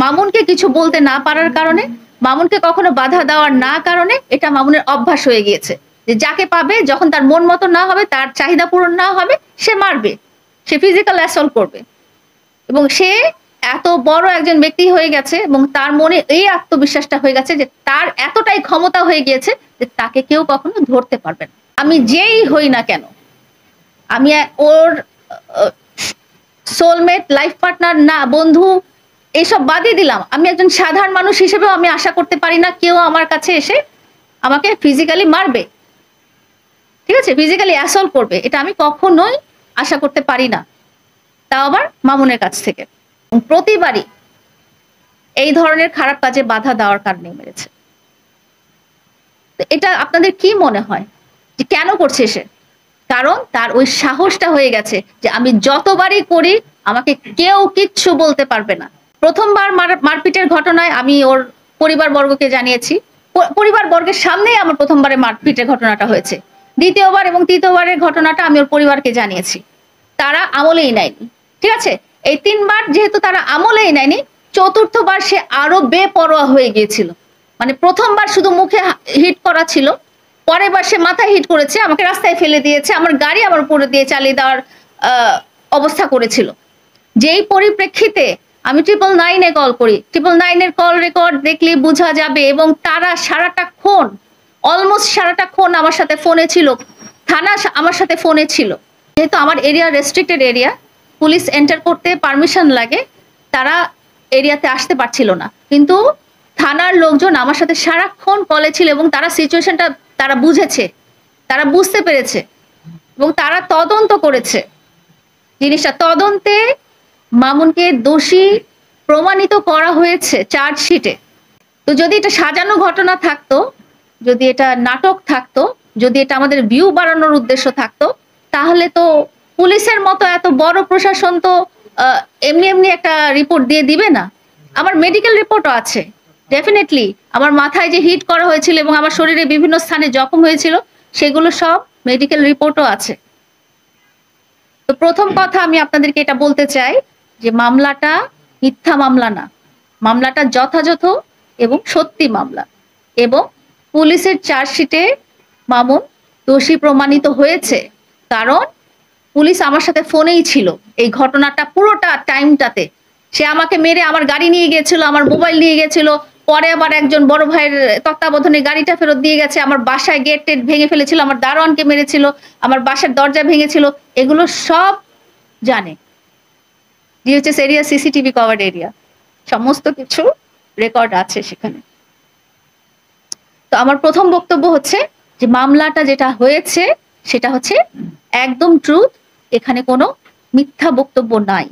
মামুনকে কিছু বলতে না পারার কারণে, মামুনকে কখনো বাধা দেওয়ার না কারণে এটা মামুনের অভ্যাস হয়ে গিয়েছে যে যাকে পাবে যখন তার মন মতো না হবে, তার চাহিদা পূরণ না হবে, সে মারবে, সে ফিজিক্যাল অ্যাসল্ট করবে। এবং সে এত বড় একজন ব্যক্তি হয়ে গেছে এবং তার মনে এই আত্মবিশ্বাসটা হয়ে গেছে যে তার এতটাই ক্ষমতা হয়ে গিয়েছে যে তাকে কেউ কখনো ধরতে পারবে না। আমি যেই হই না কেন, আমি ওর সোলমেট, লাইফ পার্টনার না, বন্ধু, এইসব বাদই দিলাম, আমি একজন সাধারণ মানুষ হিসেবেও আমি আশা করতে পারি না কেউ আমার কাছে এসে আমাকে ফিজিক্যালি মারবে, ঠিক আছে, ফিজিক্যালি অ্যাসল্ট করবে, এটা আমি কখনোই আশা করতে পারি না, তাও আবার মামুনের কাছ থেকে। প্রতিবারই এই ধরনের খারাপ কাজে বাধা দেওয়ার কারণে মেরেছে। এটা আপনাদের কি মনে হয় যে কেন করছে সে? কারণ তার ওই সাহসটা হয়ে গেছে যে আমি যতবারই করি আমাকে কেউ কিচ্ছু বলতে পারবে না। প্রথমবার মারপিটের ঘটনায় আমি ওর পরিবার বর্গকে জানিয়েছি, পরিবার বর্গের সামনেই আমার প্রথমবারে মারপিটের ঘটনাটা হয়েছে। দ্বিতীয়বার এবং তৃতীয়বারের ঘটনাটা আমি ওর পরিবারকে জানিয়েছি, তারা আমলেই নেয়নি, ঠিক আছে। এই 3 বার যেহেতু তারা আমলেই নেয়নি, চতুর্থবার সে আরো বেপরোয়া হয়ে গিয়েছিল। মানে প্রথমবার শুধু মুখে হিট করা ছিল, পরের বার সে মাথায় হিট করেছে, আমাকে রাস্তায় ফেলে দিয়েছে, আমার গাড়ি আমার উপরে দিয়ে চালিয়ে দেওয়ার অবস্থা করেছিল। যেই পরিপ্রেক্ষিতে আমি 999-এ কল করি, 999-এর কল রেকর্ড দেখলে বোঝা যাবে। এবং তারা সারাটাক্ষণ, অলমোস্ট সারাটাক্ষণ আমার সাথে ফোনে ছিল, থানা আমার সাথে ফোনে ছিল। যেহেতু আমার area restricted area, police enter করতে পারমিশন লাগে, তারা এরিয়াতে আসতে পারছিল না, কিন্তু থানার লোকজন আমার সাথে সারাক্ষণ কলে ছিল এবং তারা সিচুয়েশনটা তারা বুঝেছে, তারা বুঝতে পেরেছে এবং তারা তদন্ত করেছে। জিনিসটা তদন্তে মামুনকে দোষী প্রমাণিত করা হয়েছে চার্জশিটে। তো যদি এটা সাজানো ঘটনা থাকতো, যদি এটা নাটক থাকতো, যদি এটা আমাদের ভিউ বাড়ানোর উদ্দেশ্য থাকতো, তাহলে তো পুলিশের মতো এত বড় প্রশাসন তো এমনি এমনি একটা রিপোর্ট দিয়ে দিবে না। আমার মেডিকেল রিপোর্টও আছে, ডেফিনেটলি আমার মাথায় যে হিট করা হয়েছিল এবং আমার শরীরে বিভিন্ন স্থানে জখম হয়েছিল সেগুলো সব মেডিকেল রিপোর্টও আছে। তো প্রথম কথা আমি আপনাদেরকে এটা বলতে চাই যে মামলাটা মিথ্যা মামলা না, মামলাটা যথাযথ এবং সত্যি মামলা। এবং পুলিশের চার্জশিটে মামুন দোষী প্রমাণিত হয়েছে, কারণ পুলিশ আমার সাথে ফোনেই ছিল এই ঘটনাটা পুরোটা টাইমটাতে। সে আমাকে মেরে আমার গাড়ি নিয়ে গিয়েছিল, আমার মোবাইল নিয়ে গেছিল, পরে আবার একজন বড় ভাইয়ের তত্ত্বাবধানে গাড়িটা ফেরত দিয়ে গেছে, আমার বাসায় গেট টেট ভেঙে ফেলেছিল, আমার দারোয়ানকে মেরেছিল, আমার বাসার দরজা ভেঙেছিল, এগুলো সব জানে। DHS area CCTV covered area, সমস্ত কিছু রেকর্ড আছে সেখানে। তো আমার প্রথম বক্তব্য হচ্ছে যে মামলাটা যেটা হয়েছে সেটা হচ্ছে একদম ট্রুথ, এখানে কোনো মিথ্যা বক্তব্য নাই।